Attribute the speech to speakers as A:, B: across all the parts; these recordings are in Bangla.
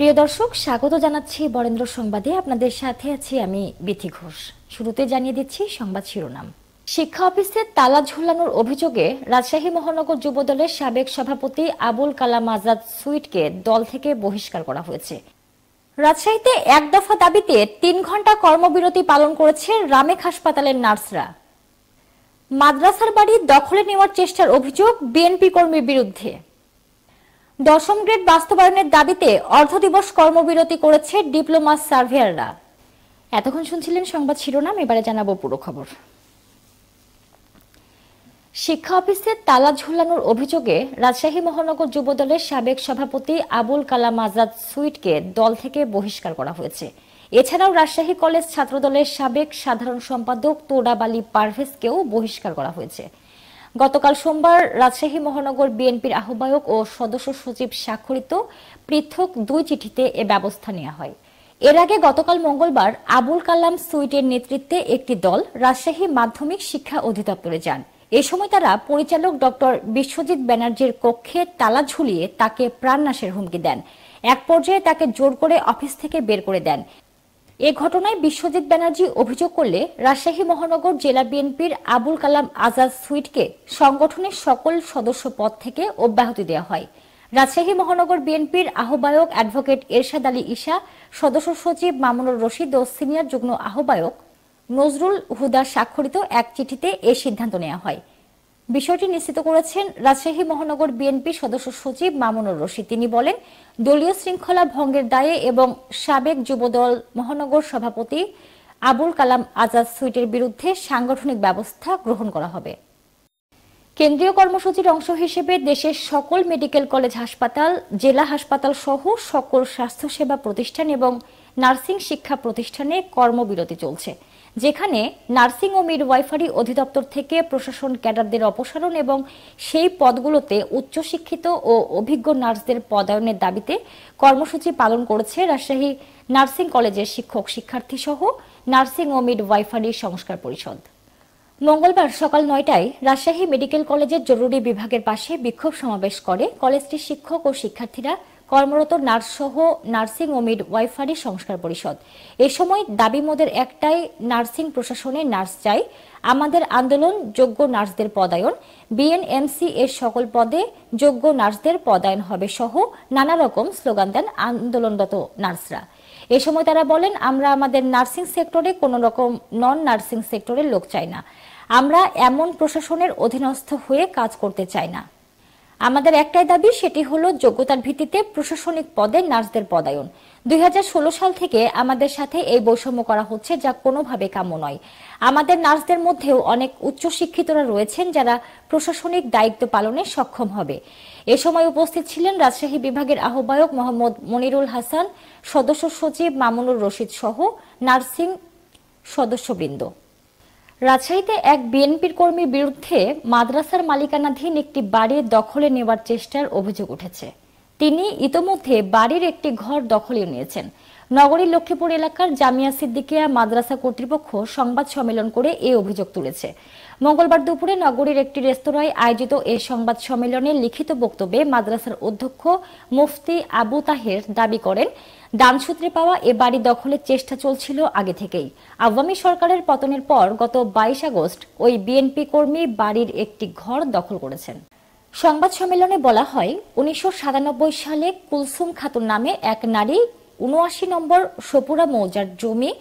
A: প্রিয় দর্শক, স্বাগত জানাচ্ছি বরেন্দ্র সংবাদে। আপনাদের সাথে আছি আমি বিথি ঘোষ। শুরুতে জানিয়ে দিচ্ছি সংবাদ শিরোনাম। শিক্ষা অফিসে তালা ঝুলানোর অভিযোগে রাজশাহী মহানগর যুবদলের সাবেক সভাপতি আবুল কালাম আজাদ সুইটকে দল থেকে বহিষ্কার করা হয়েছে। রাজশাহীতে এক দফা দাবিতে ৩ ঘন্টা কর্মবিরতি পালন করেছে রামেক হাসপাতালের নার্সরা। মাদ্রাসার বাড়ি দখলে নেওয়ার চেষ্টার অভিযোগ বিএনপি কর্মীর বিরুদ্ধে। ১০ম গ্রেড বাস্তবায়নের দাবিতে অর্ধদিবস কর্মবিরতি করেছে ডিপ্লোমা সার্ভেয়াররা। এতক্ষণ শুনছিলেন সংবাদ শিরোনাম, এবারে জানাবো পুরো খবর। শিক্ষা অফিসে তালা ঝুলানোর অভিযোগে রাজশাহী মহানগর যুবদলের সাবেক সভাপতি আবুল কালাম আজাদ সুইটকে দল থেকে বহিষ্কার করা হয়েছে। এছাড়াও রাজশাহী কলেজ ছাত্রদলের সাবেক সাধারণ সম্পাদক তোরাব আলী পারভেজকেও বহিষ্কার করা হয়েছে। গতকাল সোমবার রাজশাহী মহানগর বিএনপির আহ্বায়ক ও সদস্য সচিব স্বাক্ষরিত পৃথক 2 চিঠিতে এ ব্যবস্থা নেওয়া হয়। এর আগে গতকাল মঙ্গলবার আবুল কালাম সুইটের নেতৃত্বে একটি দল রাজশাহী মাধ্যমিক শিক্ষা অধিদপ্তরে যান। এ সময় তারা পরিচালক ডক্টর বিশ্বজিৎ ব্যানার্জির কক্ষে তালা ঝুলিয়ে তাকে প্রাণনাশের হুমকি দেন। এক পর্যায়ে তাকে জোর করে অফিস থেকে বের করে দেন। এ ঘটনায় বিশ্বজিৎ ব্যানার্জি অভিযোগ করলে রাজশাহী মহানগর জেলা বিএনপির আবুল কালাম আজাদ সুইটকে সংগঠনের সকল সদস্য পদ থেকে অব্যাহতি দেওয়া হয়। রাজশাহী মহানগর বিএনপির আহ্বায়ক অ্যাডভোকেট এরশাদ আলী ঈশা, সদস্য সচিব মামুনুর রশিদ ও সিনিয়র যুগ্ম আহ্বায়ক নজরুল হুদার স্বাক্ষরিত এক চিঠিতে এ সিদ্ধান্ত নেওয়া হয়। বিষয়টি নিশ্চিত করেছেন রাজশাহী মহানগর বিএনপি সদস্য সচিব মামুনুর রশিদ। তিনি বলেন, দলীয় শৃঙ্খলা ভঙ্গের দায়ে এবং সাবেক যুবদল মহানগর সভাপতি আবুল কালাম আজাদ সুইটের বিরুদ্ধে সাংগঠনিক ব্যবস্থা গ্রহণ করা হবে। কেন্দ্রীয় কর্মসূচির অংশ হিসেবে দেশের সকল মেডিকেল কলেজ হাসপাতাল, জেলা হাসপাতাল সহ সকল স্বাস্থ্যসেবা প্রতিষ্ঠান এবং নার্সিং শিক্ষা প্রতিষ্ঠানে কর্মবিরতি চলছে, যেখানে নার্সিং ও মিডওয়াইফারি অধিদপ্তর থেকে প্রশাসন ক্যাডারদের অপসারণ এবং সেই পদগুলোতে উচ্চশিক্ষিত ও অভিজ্ঞ নার্সদের পদায়নের দাবিতে কর্মসূচি পালন করেছে রাজশাহী নার্সিং কলেজের শিক্ষক শিক্ষার্থী সহ নার্সিং ও মিডওয়াইফারি সংস্কার পরিষদ। মঙ্গলবার সকাল 9টায় রাজশাহী মেডিকেল কলেজের জরুরি বিভাগের পাশে বিক্ষোভ সমাবেশ করে কলেজটির শিক্ষক ও শিক্ষার্থীরা, কর্মরত নার্স সহ নার্সিং ও মিডওয়াইফারি সংস্কার পরিষদ। এ সময় দাবি মোদের একটাই, নার্সিং প্রশাসনে নার্স চাই, আমাদের আন্দোলন যোগ্য নার্সদের পদায়ন, বিএনএমসি এর সকল পদে যোগ্য নার্সদের পদায়ন হবে সহ নানা রকম স্লোগান দেন আন্দোলনরত নার্সরা। এ সময় তারা বলেন, আমরা আমাদের নার্সিং সেক্টরে কোন রকম নন নার্সিং সেক্টরের লোক চাই না, আমরা এমন প্রশাসনের অধীনস্থ হয়ে কাজ করতে চাই না। আমাদের একটাই দাবি, সেটি হলো যোগ্যতার ভিত্তিতে প্রশাসনিক পদে নার্সদের পদায়ন। 2016 সাল থেকে আমাদের সাথে এই বৈষম্য করা হচ্ছে, যা কোনোভাবে কাম্য নয়। আমাদের নার্সদের মধ্যেও অনেক উচ্চশিক্ষিতরা রয়েছেন যারা প্রশাসনিক দায়িত্ব পালনে সক্ষম হবে। এ সময় উপস্থিত ছিলেন রাজশাহী বিভাগের আহ্বায়ক মোহাম্মদ মনিরুল হাসান, সদস্য সচিব মামুনুর রশিদ সহ নার্সিং সদস্যবৃন্দ। রাজশাহীতে এক বিএনপির কর্মীর বিরুদ্ধে মাদ্রাসার মালিকানাধীন একটি বাড়ি দখলে নেওয়ার চেষ্টার অভিযোগ উঠেছে। তিনি ইতোমধ্যে বাড়ির একটি ঘর দখলে নিয়েছেন। নগরীর লক্ষ্মীপুর এলাকার জামিয়া সিদ্দিকিয়া মাদ্রাসা কর্তৃপক্ষ সংবাদ সম্মেলন করে এই অভিযোগ তুলেছে। মঙ্গলবার দুপুরে নগরীর একটি রেস্তোরাঁয় আয়োজিত এ সংবাদ সম্মেলনে লিখিত বক্তব্যে মাদ্রাসার অধ্যক্ষ মুফতি আবু তাহের দাবি করেন, দানসূত্রে পাওয়া এ বাড়ি দখলের চেষ্টা চলছিল আগে থেকেই। আওয়ামী সরকারের পতনের পর গত 22 আগস্ট ওই বিএনপি কর্মী বাড়ির একটি ঘর দখল করেছেন। সংবাদ সম্মেলনে বলা হয়, 1997 সালে কুলসুম খাতুন নামে এক নারী 79 নম্বর সপুরা মৌজার জমি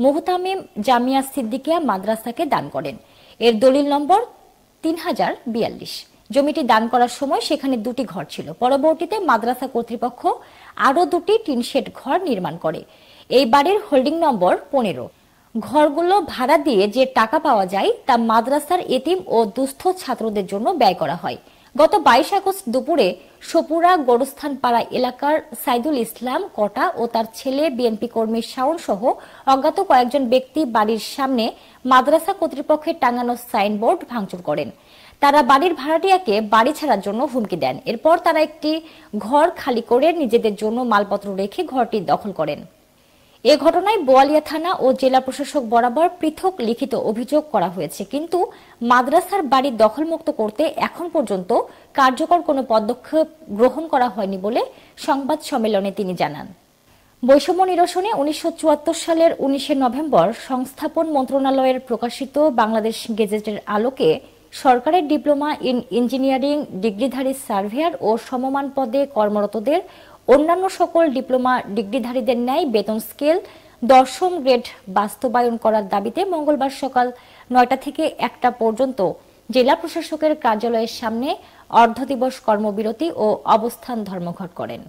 A: মুহতামিম জামিয়া সিদ্দিকিয়া মাদ্রাসাকে দান করেন। এর দলিল নম্বর 3042। জমিটি দান করার সময় সেখানে 2টি ঘর ছিল। পরবর্তীতে মাদ্রাসা কর্তৃপক্ষ আরও 2টি টিনশেড ঘর নির্মাণ করে। এই বাড়ির হোল্ডিং নম্বর 15। ঘরগুলো ভাড়া দিয়ে যে টাকা পাওয়া যায় তা মাদ্রাসার এতিম ও দুস্থ ছাত্রদের জন্য ব্যয় করা হয়। গত 22 আগস্ট দুপুরে সপুরা গোরস্থান পাড়া এলাকার সাইদুল ইসলাম কটা ও তার ছেলে বিএনপি কর্মী শাওন সহ অজ্ঞাত কয়েকজন ব্যক্তি বাড়ির সামনে মাদ্রাসা কর্তৃপক্ষের টাঙানো সাইনবোর্ড ভাঙচুর করেন। তারা বাড়ির ভাড়াটিয়াকে বাড়ি ছাড়ার জন্য হুমকি দেন। এরপর তারা একটি ঘর খালি করে নিজেদের জন্য মালপত্র রেখে ঘরটি দখল করেন। এ ঘটনায় বোয়ালিয়া থানা ও জেলা প্রশাসক বরাবর পৃথক লিখিত অভিযোগ করা হয়েছে, কিন্তু মাদ্রাসার বাড়ি দখলমুক্ত করতে এখন পর্যন্ত কার্যকর কোনো পদক্ষেপ গ্রহণ করা হয়নি বলে সংবাদ সম্মেলনে তিনি জানান। বৈষম্য নিরসনে 1974 সালের 19 নভেম্বর সংস্থাপন মন্ত্রণালয়ের প্রকাশিত বাংলাদেশ গেজেটের আলোকে সরকারের ডিপ্লোমা ইন ইঞ্জিনিয়ারিং ডিগ্রিধারী সার্ভেয়ার ও সমমান পদে কর্মরতদের অন্যান্য সকল ডিপ্লোমা ডিগ্রিধারীদের ন্যায় বেতন স্কেল 10ম গ্রেড বাস্তবায়ন করার দাবিতে মঙ্গলবার সকাল 9টা থেকে 1টা পর্যন্ত জেলা প্রশাসকের কার্যালয়ের সামনে অর্ধদিবস কর্মবিরতি ও অবস্থান ধর্মঘট করেন।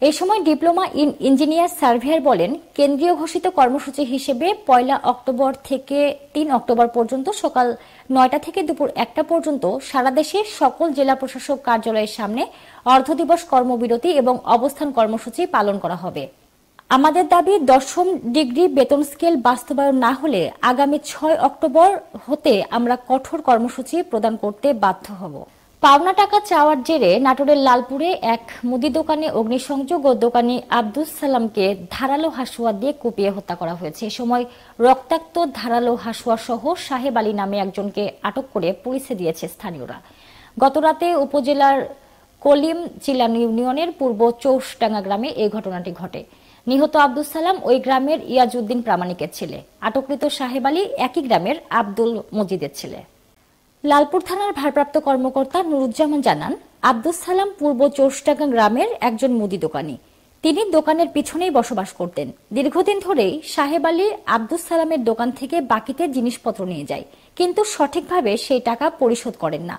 A: এই সময় ডিপ্লোমা ইন ইঞ্জিনিয়ার সার্ভেয়ার বলেন, কেন্দ্রীয় ঘোষিত কর্মসূচি হিসেবে 1 অক্টোবর থেকে 3 অক্টোবর পর্যন্ত সকাল 9টা থেকে দুপুর 1টা পর্যন্ত সারা দেশে সকল জেলা প্রশাসক কার্যালয়ের সামনে অর্ধদিবস কর্মবিরতি এবং অবস্থান কর্মসূচি পালন করা হবে। আমাদের দাবি 10ম ডিগ্রি বেতন স্কেল বাস্তবায়ন না হলে আগামী 6 অক্টোবর হতে আমরা কঠোর কর্মসূচি প্রদান করতে বাধ্য হব। পাওনা টাকা চাওয়ার জেরে নাটোরের লালপুরে এক মুদি দোকানে অগ্নিসংযোগ ও দোকানি আব্দুস সালামকে ধারালো হাসুয়া দিয়ে কুপিয়ে হত্যা করা হয়েছে। এ সময় রক্তাক্ত ধারালো হাসুয়া সহ সাহেব আলী নামে একজনকে আটক করে পুলিশে দিয়েছে স্থানীয়রা। গতরাতে উপজেলার কলিম চিলান ইউনিয়নের পূর্ব চৌষডাঙ্গা গ্রামে এই ঘটনাটি ঘটে। নিহত আব্দুস সালাম ওই গ্রামের ইয়াজউদ্দিন প্রামাণিকের ছেলে। আটককৃত সাহেব আলী একই গ্রামের আব্দুল মজিদের ছেলে। লালপুর থানার ভারপ্রাপ্ত কর্মকর্তা নুরুজ্জামান জানান, আব্দুস সালাম পূর্ব চৌষডাঙ্গা গ্রামের একজন মুদি দোকানি। তিনি দোকানের পিছনেই বসবাস করতেন। দীর্ঘদিন ধরেই সাহেব আলী আব্দুস সালামের দোকান থেকে বাকিতে জিনিসপত্র নিয়ে যায়, কিন্তু সঠিকভাবে সেই টাকা পরিশোধ করেন না।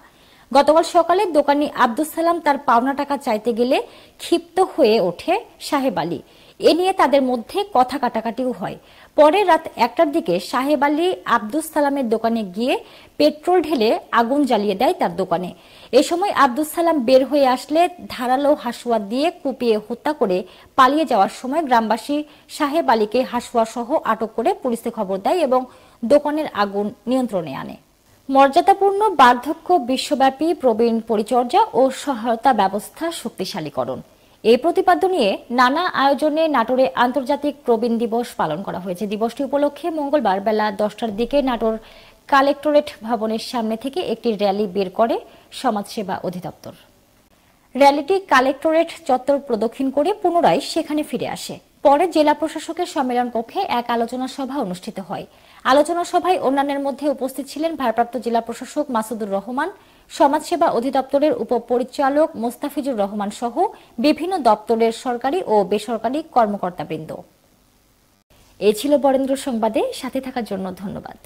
A: গতকাল সকালে দোকানি আব্দুস সালাম তার পাওনা টাকা চাইতে গেলে ক্ষিপ্ত হয়ে ওঠে সাহেব আলী। এ নিয়ে তাদের মধ্যে কথা কাটাকাটিও হয়। পরে রাত 1টার দিকে সাহেব আলী আব্দুস সালামের দোকানে গিয়ে পেট্রোল ঢেলে আগুন জ্বালিয়ে দেয় তার দোকানে। এ সময় আব্দুস সালাম বের হয়ে আসলে ধারালো হাসুয়া দিয়ে কুপিয়ে হত্যা করে পালিয়ে যাওয়ার সময় গ্রামবাসী সাহেব আলীকে হাসুয়া সহ আটক করে পুলিশে খবর দেয় এবং দোকানের আগুন নিয়ন্ত্রণে আনে। মর্যাদাপূর্ণ বার্ধক্য বিশ্বব্যাপী প্রবীণ পরিচর্যা ও সহায়তা ব্যবস্থা শক্তিশালীকরণ, এই প্রতিপাদ্য নিয়ে নানা আয়োজনে নাটোরে আন্তর্জাতিক প্রবীণ দিবস পালন করা হয়েছে। দিবসটি উপলক্ষে মঙ্গলবার বেলা 10টার দিকে নাটোর কালেক্টরেট ভবনের সামনে থেকে একটি র্যালি বের করে সমাজসেবা অধিদপ্তর। র্যালিটি কালেক্টরেট চত্বর প্রদক্ষিণ করে পুনরায় সেখানে ফিরে আসে। পরে জেলা প্রশাসকের সম্মেলন কক্ষে এক আলোচনা সভা অনুষ্ঠিত হয়। আলোচনা সভায় অন্যান্যের মধ্যে উপস্থিত ছিলেন ভারপ্রাপ্ত জেলা প্রশাসক মাসুদুর রহমান, সমাজসেবা অধিদপ্তরের উপপরিচালক মোস্তাফিজুর রহমান সহ বিভিন্ন দপ্তরের সরকারি ও বেসরকারি কর্মকর্তাবৃন্দ। এই ছিল বরেন্দ্র সংবাদে, সাথে থাকার জন্য ধন্যবাদ।